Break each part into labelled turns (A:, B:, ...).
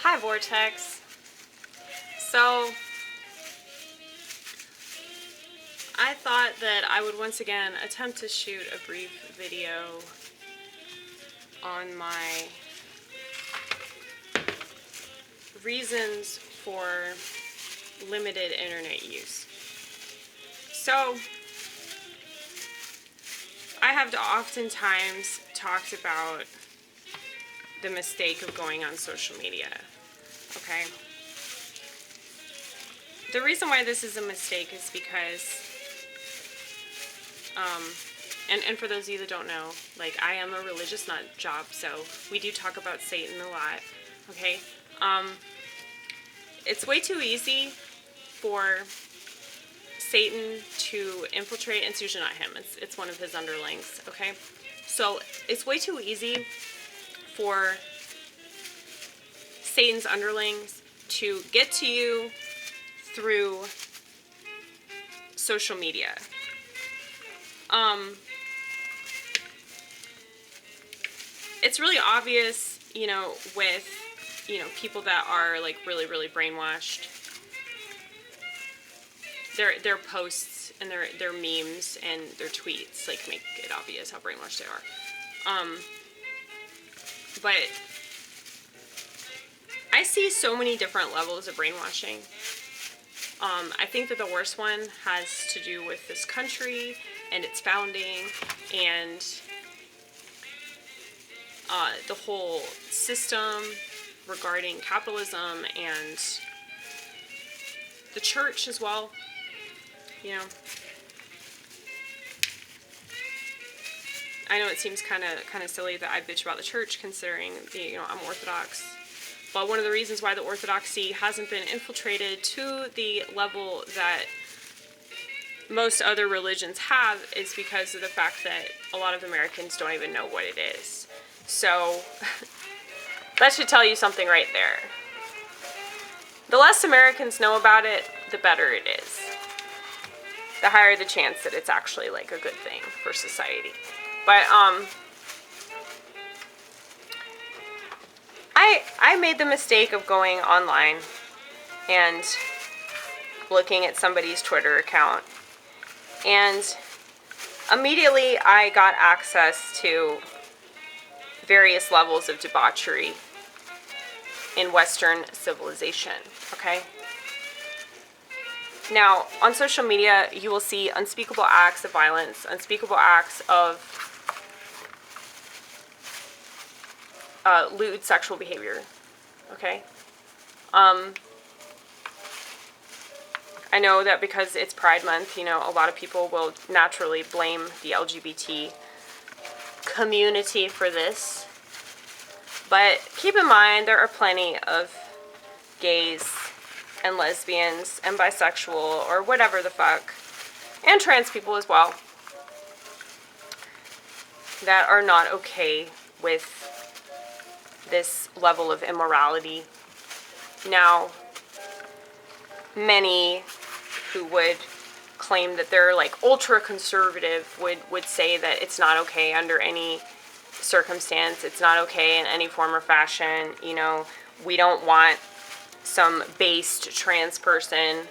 A: Hi Vortex. So I thought that I would once again attempt to shoot a brief video on my reasons for limited internet use. So I have oftentimes talked about the mistake of going on social media. Okay? The reason why this is a mistake is because, and for those of you that don't know, like, I am a religious nutjob, so we do talk about Satan a lot, okay? It's way too easy for Satan to infiltrate, and it's usually not him, it's one of his underlings, okay? So it's way too easy for Satan's underlings to get to you through social media. It's really obvious, with, people that are like really, really brainwashed. Their posts and their memes and their tweets like make it obvious how brainwashed they are. But I see so many different levels of brainwashing. I think that the worst one has to do with this country and its founding and the whole system regarding capitalism and the church as well. I know it seems kind of silly that I bitch about the church, considering I'm Orthodox. But one of the reasons why the Orthodoxy hasn't been infiltrated to the level that most other religions have is because of the fact that a lot of Americans don't even know what it is. So that should tell you something right there. The less Americans know about it, the better it is. The higher the chance that it's actually like a good thing for society. But I made the mistake of going online and looking at somebody's Twitter account, and immediately I got access to various levels of debauchery in Western civilization, okay? Now, on social media, you will see unspeakable acts of violence, unspeakable acts of lewd sexual behavior, okay? I know that because it's Pride Month, a lot of people will naturally blame the LGBT community for this. But keep in mind, there are plenty of gays and lesbians and bisexual or whatever the fuck, and trans people as well, that are not okay with this level of immorality. Now, many who would claim that they're like ultra conservative would say that it's not okay under any circumstance, it's not okay in any form or fashion. We don't want some based trans person.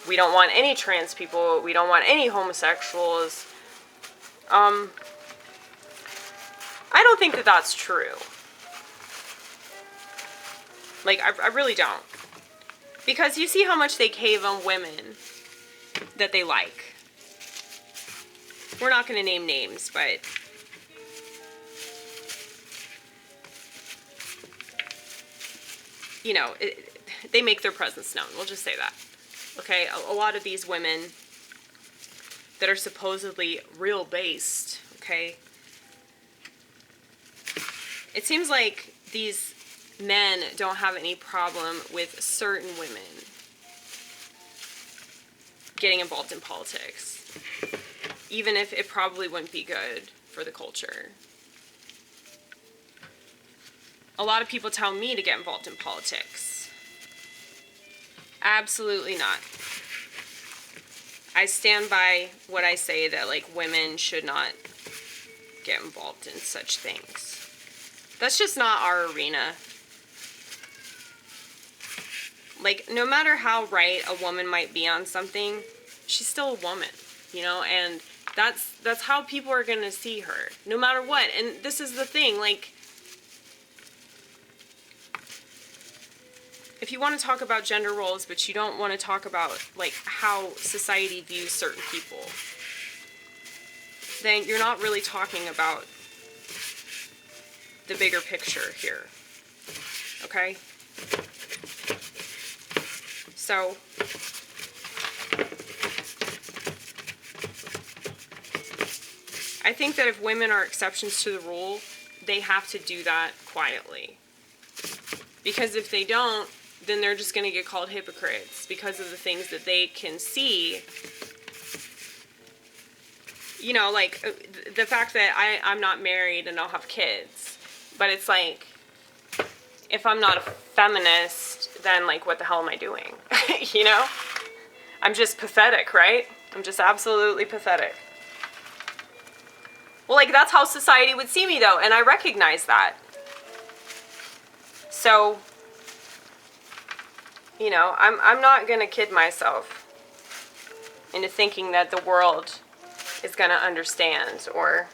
A: We don't want any trans people. We don't want any homosexuals. I don't think that that's true. Like, I really don't. Because you see how much they cave on women that they like. We're not going to name names, but they make their presence known. We'll just say that. Okay? A lot of these women that are supposedly real based, okay? It seems like these men don't have any problem with certain women getting involved in politics, even if it probably wouldn't be good for the culture. A lot of people tell me to get involved in politics. Absolutely not. I stand by what I say, that like women should not get involved in such things. That's just not our arena. like, no matter how right a woman might be on something, she's still a woman, you know, and that's how people are gonna see her, no matter what. And this is the thing, like, if you want to talk about gender roles, but you don't want to talk about, like, how society views certain people, then you're not really talking about the bigger picture here, okay? So, I think that if women are exceptions to the rule, they have to do that quietly. Because if they don't, then they're just going to get called hypocrites because of the things that they can see. You know, like, the fact that I'm not married and I'll have kids. But it's like, if I'm not a feminist, then, like, what the hell am I doing? You know? I'm just pathetic, right? I'm just absolutely pathetic. Well, like, that's how society would see me, though, and I recognize that. So, you know, I'm not going to kid myself into thinking that the world is going to understand or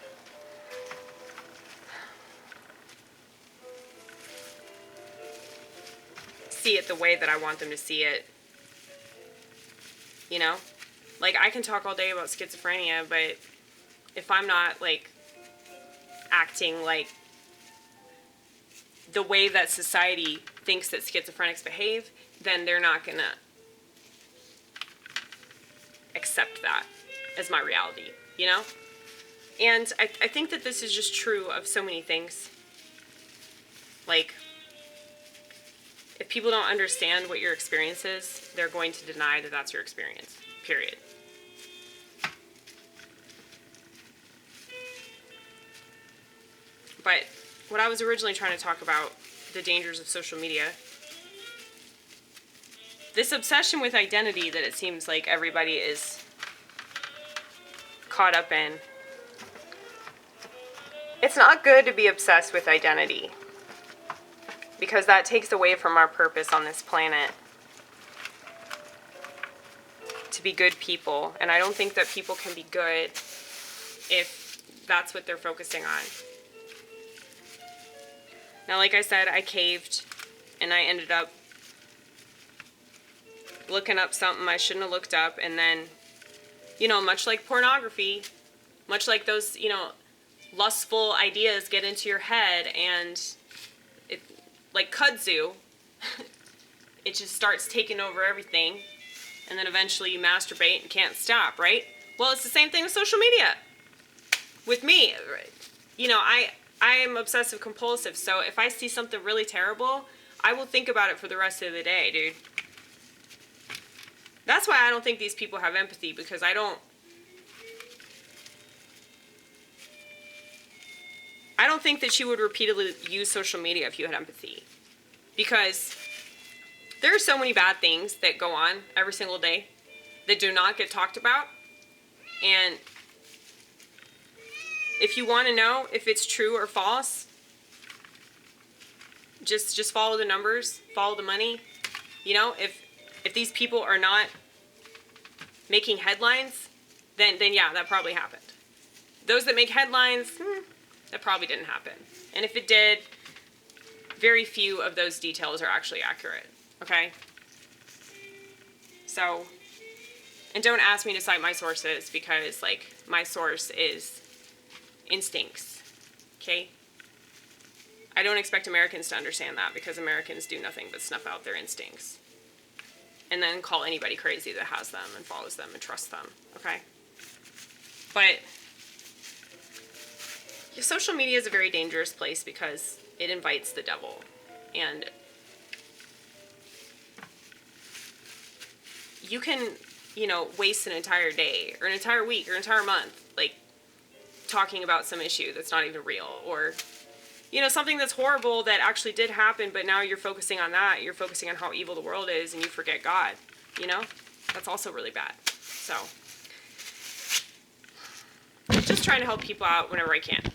A: see it the way that I want them to see it. You know? Like, I can talk all day about schizophrenia, but if I'm not, like, acting like the way that society thinks that schizophrenics behave, then they're not gonna accept that as my reality, you know? And I think that this is just true of so many things. Like, if people don't understand what your experience is, they're going to deny that that's your experience, period. But what I was originally trying to talk about, the dangers of social media, this obsession with identity that it seems like everybody is caught up in. It's not good to be obsessed with identity, because that takes away from our purpose on this planet to be good people. And I don't think that people can be good if that's what they're focusing on. Now, like I said, I caved, and I ended up looking up something I shouldn't have looked up, and then, you know, much like pornography, much like those, you know, lustful ideas get into your head, and it, like kudzoo, it just starts taking over everything, and then eventually you masturbate and can't stop, right? Well, it's the same thing with social media. With me, you know, I am obsessive compulsive, so if I see something really terrible, I will think about it for the rest of the day, dude. That's why I don't think these people have empathy, because I don't think that you would repeatedly use social media if you had empathy. Because there are so many bad things that go on every single day that do not get talked about. And if you want to know if it's true or false, just follow the numbers, follow the money. You know, if these people are not making headlines, then yeah, that probably happened. Those that make headlines, that probably didn't happen. And if it did, very few of those details are actually accurate, okay? So, and don't ask me to cite my sources, because, like, my source is instincts, okay? I don't expect Americans to understand that, because Americans do nothing but snuff out their instincts and then call anybody crazy that has them and follows them and trusts them, okay? But social media is a very dangerous place because it invites the devil. And you can, you know, waste an entire day or an entire week or an entire month, like, talking about some issue that's not even real, or, you know, something that's horrible that actually did happen, but now you're focusing on that. You're focusing on how evil the world is, and you forget God, you know? That's also really bad. So, just trying to help people out whenever I can.